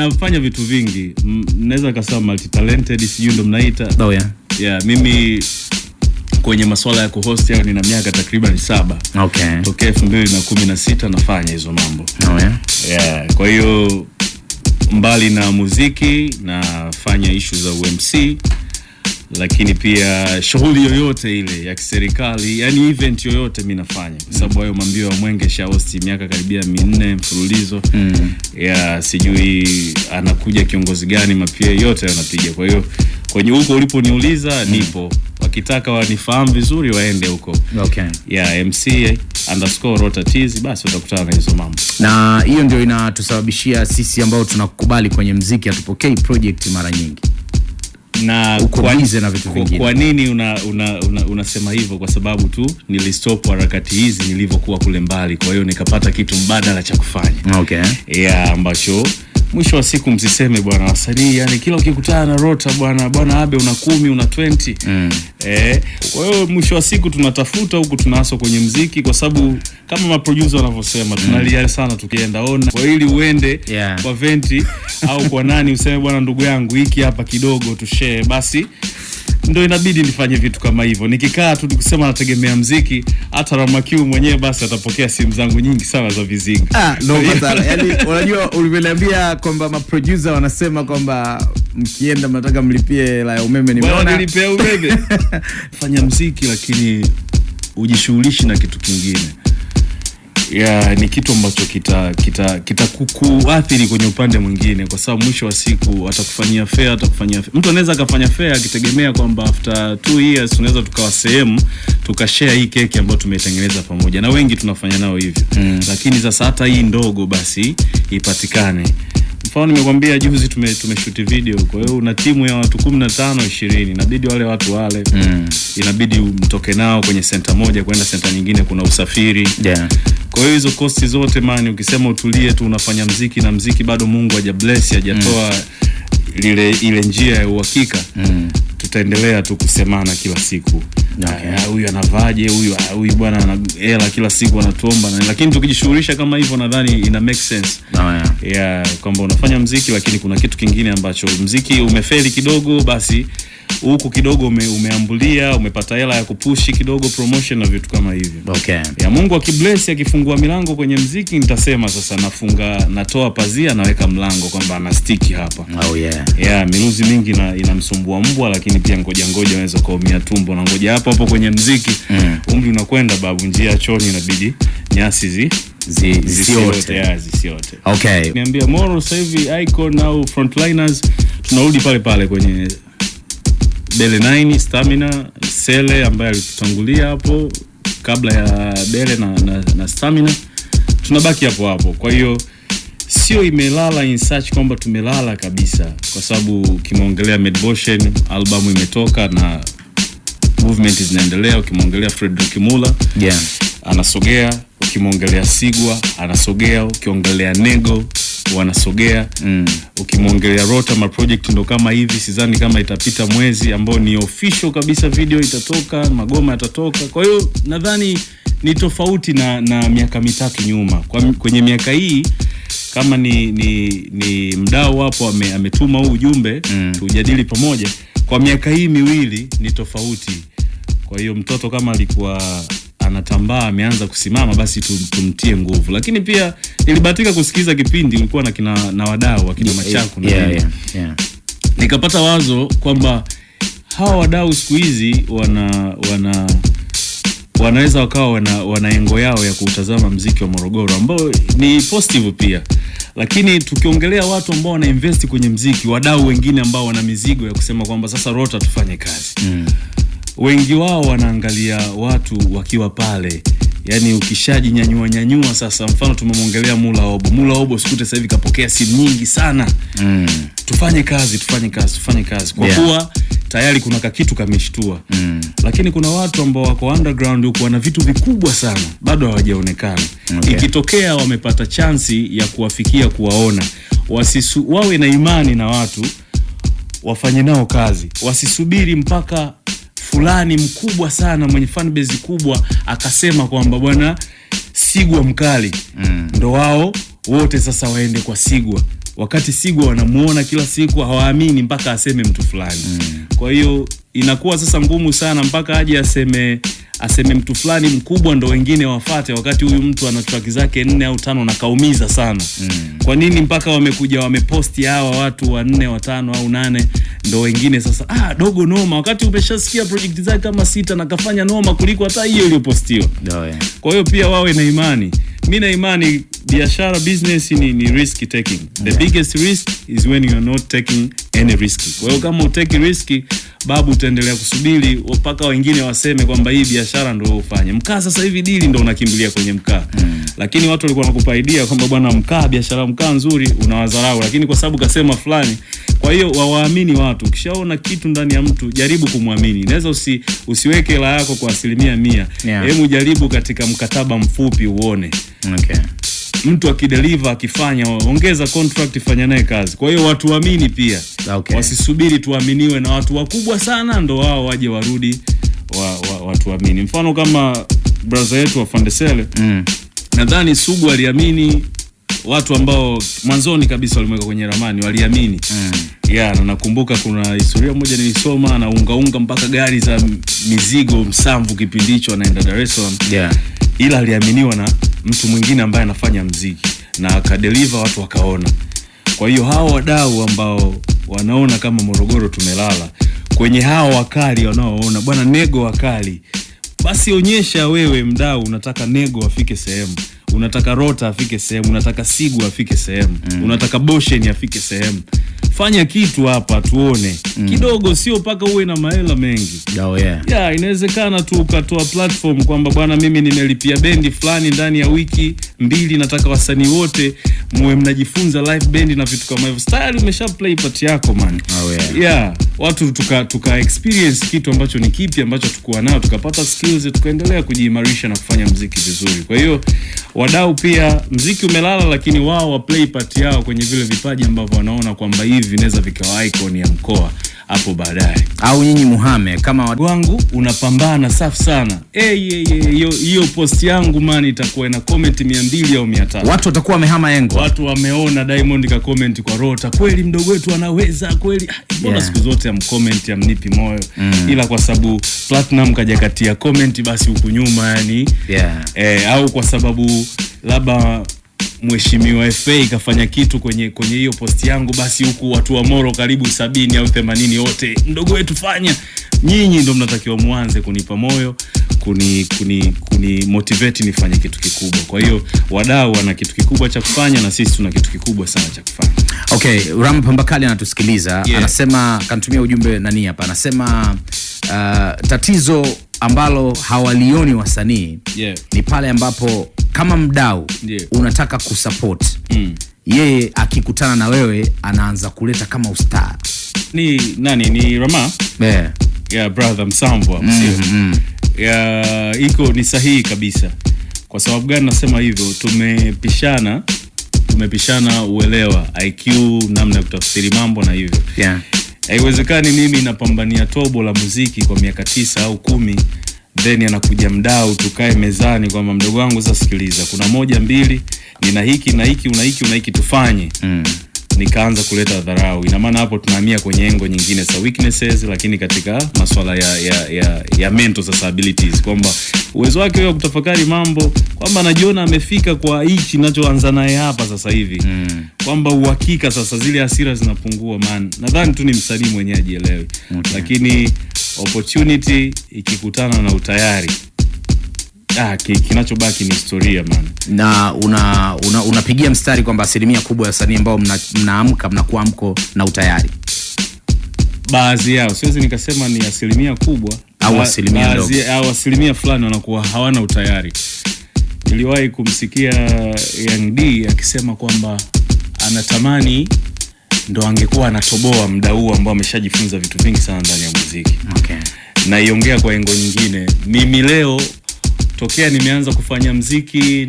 Nafanya vitu vingi. Naweza kusema multi talented, sijui ndo mnaita. Oh yeah. Yeah, mimi kwenye masuala ya kuhost yao nina miaka takriban 7. Okay. Tokea 2016 nafanya hizo mambo. Oh yeah. Yeah, kwa hiyo mbali na muziki nafanya issue za UMC, lakini pia shughuli yoyote ile ya kiserikali, yani event yoyote mimi nafanya. Kwa sababu hayo mambio ya Mwenge shahosti miaka karibia 4 mfululizo. Ya sijui anakuja kiongozi gani, mapia yote yanapiga. Kwa hiyo kwenye huko uliponiuliza nipo. Wakitaka wanifahamu vizuri waende huko. Okay. Ya MC_RotaTz, basi utakutana na hizo mambo. Na hiyo ndio inatusababishia sisi ambao tunakubali kwenye muziki atupokei project mara nyingi. Na kuanze na vitu vingine. Kwa nini unasema hivyo? Kwa sababu tu nilistop harakati hizi nilivyokuwa kule mbali. Kwa hiyo nikapata kitu mbadala cha kufanya. Okay. Yeah, ambacho mwisho wa siku msiseme bwana wasanii, yani kila ukikutana na Rota bwana Abe una 10 una 20. Kwa hiyo mwisho wa siku tunatafuta huku tunaaswa kwenye muziki, kwa sababu kama maproducer wanavyosema tunalia sana tukienda ona. Kwa ili uende kwa venti au kwa nani useme bwana ndugu yangu hiki hapa kidogo tushare, basi ndio inabidi nifanye vitu kama hivyo. Nikikaa tu nikusema nategemea muziki, hata Ramakiu mwenyewe basi atapokea simu zangu nyingi sana za vizinga. No matter. Yani unajua uliniambia kwamba maproducer wanasema kwamba mkienda mnataka mlipie la umeme, nimeona nilipie umeme. Fanya muziki lakini ujishughulishi na kitu kingine. Ya ni kitu ambacho kukuathiri kwenye upande mwingine, kwa sababu mwisho wa siku atakufanyia fair. Mtu anaweza akafanya fair akitegemea kwamba after 2 years tunaweza tukawa sehemu tukashare hii keki ambayo tumeitengeneza pamoja, na wengi tunafanya nao hivyo. Lakini sasa hata hii ndogo basi ipatikane. Mfano nimekwambia juzi tumeshoot video, kwa hiyo una timu ya watu 15 20, inabidi wale watu wale inabidi mtoke nao kwenye center moja kwenda center nyingine, kuna usafiri. Kwa hiyo hizo cost zote mani, ukisema utulie tu unafanya muziki na muziki bado Mungu hajabless hajatoa ile njia ya uhakika, tutaendelea tu kusemana kila siku. Huyu anavaje, huyu bwana ana hela kila siku anatuomba, lakini tukijishughulisha kama hivyo nadhani ina make sense. Kwamba unafanya muziki lakini kuna kitu kingine ambacho muziki umefeli kidogo, basi huku kidogo umeambulia, umepata hela ya kupushi kidogo promotion na vitu kama hivyo. Ya Mungu akibless akifungua milango kwenye muziki, nitasema sasa natoa pazia naweka mlango kwamba ana stick hapa. Miluzi mingi inamsumbua mbwa, lakini pia ngoja unaweza kuumia tumbo, na ngoja hapo kwenye muziki umri unakwenda babu, njia choni inabidi nyasi zisiote. Okay. Niambia Moro sasa hivi Icon au Frontliners tunarudi pale kwenye Bele 9 Stamina Sele ambaye alitutangulia hapo kabla ya Bele na Stamina, tunabaki hapo. Kwa hiyo sio imelala in search kwamba tumelala kabisa, kwa sababu kimeongelea Medmotion album imetoka na movement zinaendelea. Ukimwongelea Frederick Muller anasogea, ukimwongelea Sigwa anasogea, ukiongelea Nego wanasogea. Ukimwongelea Rota ma project ndo kama hivi, sidhani kama itapita mwezi ambao ni official kabisa video itatoka, magoma yatatoka. Kwa hiyo nadhani ni tofauti na miaka 3 nyuma. Kwenye miaka hii kama ni mdau hapo ametuma huu ujumbe tujadili pamoja, kwa miaka hii 2 ni tofauti. Kwa hiyo mtoto kama alikuwa anatambaa ameanza kusimama, basi tumtie nguvu. Lakini pia nilibahatika kusikiza kipindi ulikuwa na wadau wakina Machaku nikapata wazo kwamba hawa wadau siku hizi wanaweza wakawa wana engo yao ya kutazama muziki wa Morogoro ambao ni positive pia. Lakini tukiongelea watu ambao wana invest kwenye muziki, wadau wengine ambao wana mizigo ya kusema kwamba sasa Rota tufanye kazi, wengi wao wanaangalia watu wakiwa pale. Yani ukishaji nyanyua sasa, mfano tumemwongelea Mula Obo sikute sasa hivi kapokea simu nyingi sana. Tufanye kazi kwa kuwa tayari kuna kitu kameshtua. Lakini kuna watu ambao wako underground huko wana vitu vikubwa sana bado hawajaonekana. Ikitokea wamepata chance ya kuwafikia, kuwaona, wawe na imani na watu, wafanye nao kazi, wasisubiri mpaka fulani mkubwa sana mwenye fan base kubwa akasema kwamba bwana Sigwa mkali ndo wao wote sasa waende kwa Sigwa. wakati Sigwa wanamuona kila siku, hawaamini mpaka aseme mtu fulani. Kwa hiyo inakuwa sasa ngumu sana mpaka aje aseme mtu fulani mkubwa ndo wengine wafate, wakati huyu mtu ana track zake 4 au 5 na kaumiza sana. Kwa nini mpaka wamekuja wameposti hawa watu 4, 5 au 8 ndo wengine sasa dogo noma, wakati umeshasikia project zake kama 6 na kafanya noma kuliko hata hiyo iliyopostiwa. Kwa hiyo pia wawe na imani. Mimi na imani biashara, business ni risk taking. The biggest risk is when you are not taking any risk. Kwa hiyo kama utaki risk, babu utaendelea kusubiri mpaka wengine waseme kwamba hii biashara ndio ufanye. Mkaa sasa hivi dili ndio unakimbilia kwenye mkaa. Lakini watu walikuwa wanakupa idea kwamba bwana mkaa, biashara mkaa nzuri, unawadharau, lakini kwa sababu kasema fulani. Kwa hiyo waamini watu. Ukishaona kitu ndani ya mtu, jaribu kumwamini. Inaweza usiweke hela yako kwa 100%. Hebu jaribu katika mkataba mfupi uone. Mtu akideliver, akifanya, ongeza contract, fanya naye kazi. Kwa hiyo watu waamini pia. Wasisubiri tuaminiwe na watu wakubwa sana ndo wao waje warudi watu waamini. Mfano kama brother yetu wa Fandesele, nadhani Sugu aliamini watu ambao mwanzoni kabisa walimweka kwenye ramani, waliamini. Na nakumbuka kuna historia moja nilisoma, na unga mpaka gari za mizigo Msamvu kipindi hicho anaenda Dar es Salaam. Ila aliaminiwa na mtu mwingine ambaye anafanya muziki na akadeliver, watu wakaona. Kwa hiyo hao wadau ambao wanaona kama Morogoro tumelala, kwenye hao wakali wanaoona bwana Nego wakali, basi onyesha wewe mdau unataka Nego afike sehemu, unataka Rota afike sehemu, unataka Sigu afike sehemu, unataka Boshen afike sehemu. Fanya kitu hapa tuone. Kidogo, sio paka uwe na mahela mengi. Inawezekana tu ukatoa platform kwamba bwana mimi nimelipia bendi fulani ndani ya wiki 2, nataka wasanii wote muwe mnajifunza live band na vitu kama hivyo. Style umesha play part yako man. Watu tuka experience kitu ambacho ni kipi ambacho tukua nao, tukapata skills, tukaendelea kujiimarisha na kufanya muziki vizuri. Kwa hiyo wadau pia, muziki umelala, lakini wao wa play part yao kwenye vile vipaji ambavyo wanaona kwamba hivi vinaweza vikawa icon ya mkoa hapo baadaye. Au nyinyi Muhame kama wangu unapambana safi sana. Hiyo post yangu man itakuwa ina comment 200 au 300. Watu watakuwa wamehama yengo. Watu wameona Diamond ka comment kwa Rota, kweli mdogo wetu anaweza kweli. Mbona siku zote comment ya mnipi moyo. Ila kwa sababu Platinum kajakatia comment basi huku nyuma yani. Au kwa sababu labda Mheshimiwa FA kafanya kitu kwenye hiyo post yangu, basi huku watu wa Moro karibu 70 au 80 wote mdogo wetu fanya. Nyinyi ndio mnatakiwa muanze kunipa moyo, kuni motivate nifanye kitu kikubwa. Kwa hiyo wadau wana kitu kikubwa cha kufanya na sisi tuna kitu kikubwa sana cha kufanya. Ram Pambakali anatusikiliza. Anasema, kanitumia ujumbe nani hapa, anasema tatizo ambalo hawalioni wasanii ni pale ambapo kama mdau unataka kusupport, yeye akikutana na wewe anaanza kuleta kama ustar. Ni nani? Ni Rama? Brother Msamvu. Iko ni sahihi kabisa. Kwa sababu gani nasema hivyo? Tumepishana uelewa, IQ, namna ya kutafsiri mambo na hivyo. Haiwezekani mimi napambania tobo la muziki kwa miaka 9 au 10, then anakuja mdau tukae mezani kwamba mdogo wangu sasa sikiliza, kuna 1 2 nina hiki na hiki una hiki tufanye. Nikaanza kuleta dharau. Ina maana hapo tunahamia kwenye engo nyingine za weaknesses, lakini katika masuala ya mental abilities, kwamba uwezo wake wa kutafakari mambo, kwamba anajiona amefika kwa hichi ninachoanza naye hapa sasa hivi. Kwamba uhakika sasa zile hasira zinapungua man. Nadhani tu ni msanii mwenyewe ajielewe. Lakini opportunity ikikutana na utayari, kinachobaki ni historia man. Na unapigia mstari kwamba asilimia kubwa ya wasanii ambao mnaamka mnakuwa mko na utayari. Baadhi yao, siwezi nikasema ni asilimia kubwa au asilimia ndogo, au asilimia fulani wanakuwa hawana utayari. Niliwahi kumsikia Young D akisema kwamba anatamani ndo angekuwa anatoboa muda huu ambao ameshajifunza vitu vingi sana ndani ya muziki. Na iongea kwa engo nyingine, mimi leo tokea nimeanza kufanya muziki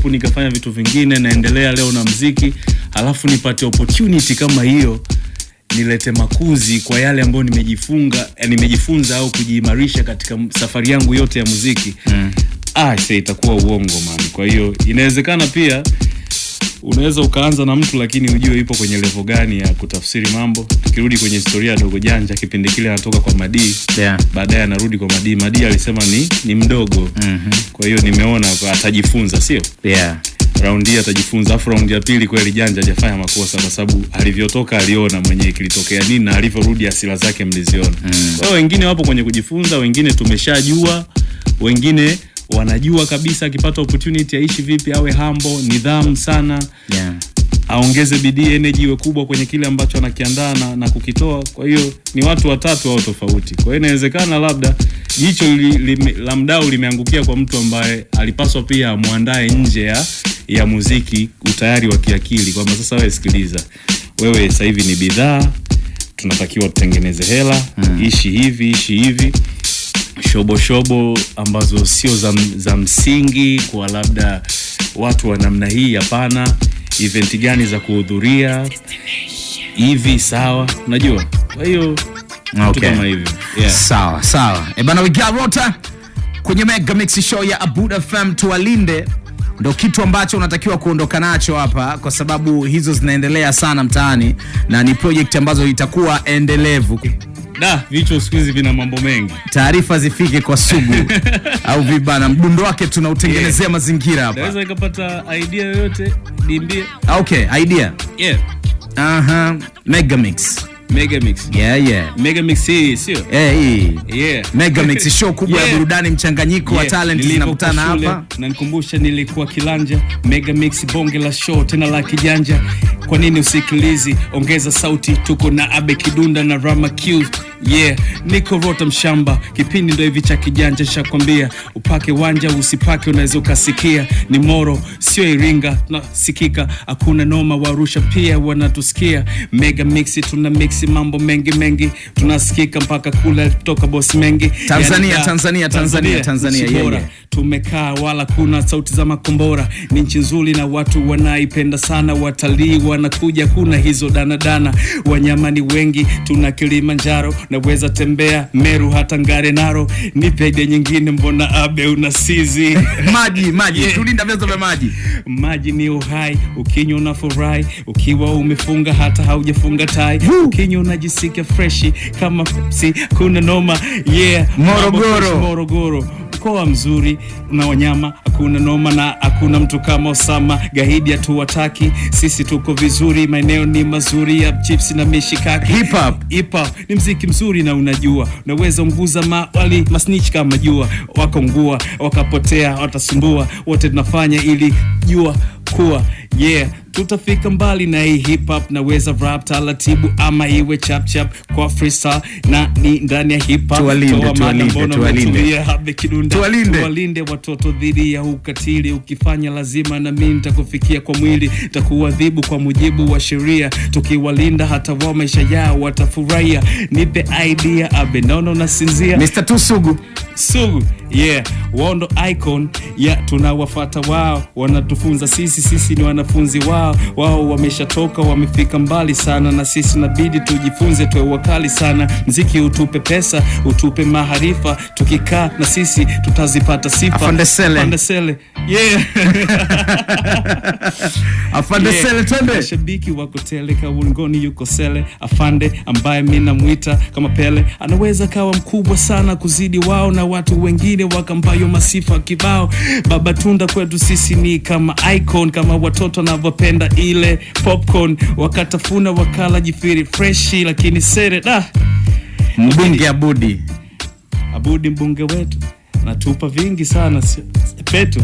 nikafanya vitu vingine, naendelea leo na muziki, alafu nipate opportunity kama hiyo, nilete makuzi kwa yale ambayo nimejifunza au kujiimarisha katika safari yangu yote ya muziki. Itakuwa uongo man. Kwa hiyo inawezekana pia unaweza ukaanza na mtu lakini ujue yupo kwenye level gani ya kutafsiri mambo. Tukirudi kwenye historia ya Dogo Janja, kipindi kile anatoka kwa Madi, baadaye anarudi kwa Madi. Madi alisema ni mdogo. Kwa hiyo nimeona atajifunza, sio? Raundi atajifunza. Afu raundi ya pili kweli Janja hajafanya makosa, kwa sababu alivyotoka aliona mwenyewe kilitokea nini, na alivyorudi asila zake mliziona. Kwa hiyo wengine wapo kwenye kujifunza, wengine tumeshajua, wengine wanajua kabisa akipata opportunity aishi vipi, awe humble, nidhamu sana. Aongeze bidii, energy iwe kubwa kwenye kile ambacho anakiandaa na kukitoa. Kwa hiyo ni watu watatu au tofauti. Kwa hiyo inawezekana labda jicho la mdau limeangukia kwa mtu ambaye alipaswa pia amuandae nje ya muziki, utayari wa kiakili, kwamba sasa wewe sikiliza, wewe sasa hivi ni bidhaa, tunatakiwa tutengeneze hela, ishi hivi. Shobo ambazo sio za msingi kwa labda watu wa namna hii, hapana. Event gani za kuhudhuria hivi, sawa, unajua. Kwa hiyo kama hivyo. Sawa. Bana, we got Rota kwenye Mega Mix show ya Abuda FM. Tuwalinde ndio kitu ambacho unatakiwa kuondoka nacho hapa, kwa sababu hizo zinaendelea sana mtaani na ni project ambazo itakuwa endelevu. Vicho siku hizi vina mambo mengi. Taarifa zifike kwa Sugu au vibana, mdundo wake tunautengenezea mazingira hapa. Naweza nikapata idea yoyote niambie. Okay, idea. Mega Mix. Mega Mix hii sio? Mega Mix show kubwa ya burudani mchanganyiko wa talent zinakutana hapa. Na nikumbusha nilikuwa Kilanja. Mega Mix bonge la show tena la kijanja. Kwa nini usikilizi? Ongeza sauti, tuko na Abe Kidunda na Rama Q. Niko Rota mshamba. Kipindi ndio hivi cha kijanja, shakwambia. Upake wanja usipake unaweza ukasikia. Ni Moro sio Iringa, tunasikika. Hakuna noma, Warusha pia wanatusikia. Mega Mix tuna mix mambo mengi, tunasikika mpaka kula kutoka boss mengi. Tanzania. Tumekaa wala kuna sauti za makombora. Ni nchi nzuri na watu wanaipenda sana. Watalii wanakuja, kuna hizo dana. Wanyama ni wengi, tuna Kilimanjaro, naweza tembea Meru hata Ngare Naro. Nipe idea nyingine, mbona Abe unasizi? Maji. Tulinda vyanzo vya maji. Maji ni uhai, ukinywa unafurahi, ukiwa umefunga hata haujafunga tai. Ukinywa unajisikia fresh kama Pepsi, kuna noma. Morogoro mkoa mzuri na wanyama, hakuna noma na hakuna mtu kama Osama. Gaidi hatuwataki, sisi tuko vizuri, maeneo ni mazuri ya chips na mishikaki. Hip hop ni mziki mzuri na unajua, unaweza unguza wali masnitch kama jua, wakongua wakapotea, watasumbua, wote tunafanya ili jua kuwa tutafika mbali na hii hip hop. Naweza rap taratibu ama iwe chap kwa freestyle na ni ndani ya hip hop. Tuwalinde watoto dhidi ya ukatili. Ukifanya lazima na mimi nitakufikia kwa mwili, nitakuadhibu kwa mujibu wa sheria. Tukiwalinda hata wao maisha yao watafurahia. Nipe idea Abe, nono na sinzia. Mr. Tusugu wao ndo icon, tunawafuata wao, wanatufunza sisi ni wanafunzi wao wameshatoka, wamefika mbali sana, na sisi nabidi tujifunze, tuwe wakali sana. Mziki utupe pesa, utupe maharifa, tukikaa na sisi tutazipata sifa. Afande Sele twende. Shabiki wako tele kaungoni yuko Sele. Afande ambaye mimi namuita kama Pele, anaweza kawa mkubwa sana kuzidi wao, na watu wengine wakampayo masifa kibao. Baba Tunda kwetu sisi ni kama icon, kama watoto wanavyopenda ile popcorn, wakatafuna wakala jifiri freshi. Lakini Sele mbunge Abudi mbunge wetu anatupa vingi sana petu,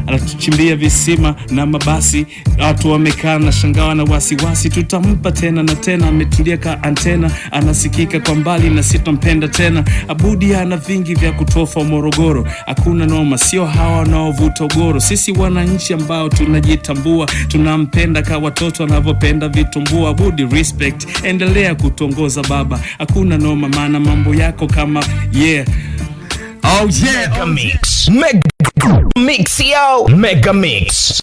anatuchimbia visima na mabasi. Watu wamekaa na shangawa na wasiwasi, tutampa tena na tena. Ametulia ka antena, anasikika kwa mbali na sitampenda tena. Abudi ana vingi vya kutofa Morogoro, hakuna noma, sio hawa wanaovuta ugoro. Sisi wananchi ambao tunajitambua, tunampenda ka watoto wanavyopenda vitumbua. Abudi respect, endelea kutongoza baba, hakuna noma, maana mambo yako kama Mega Mix, yo. Mega Mix.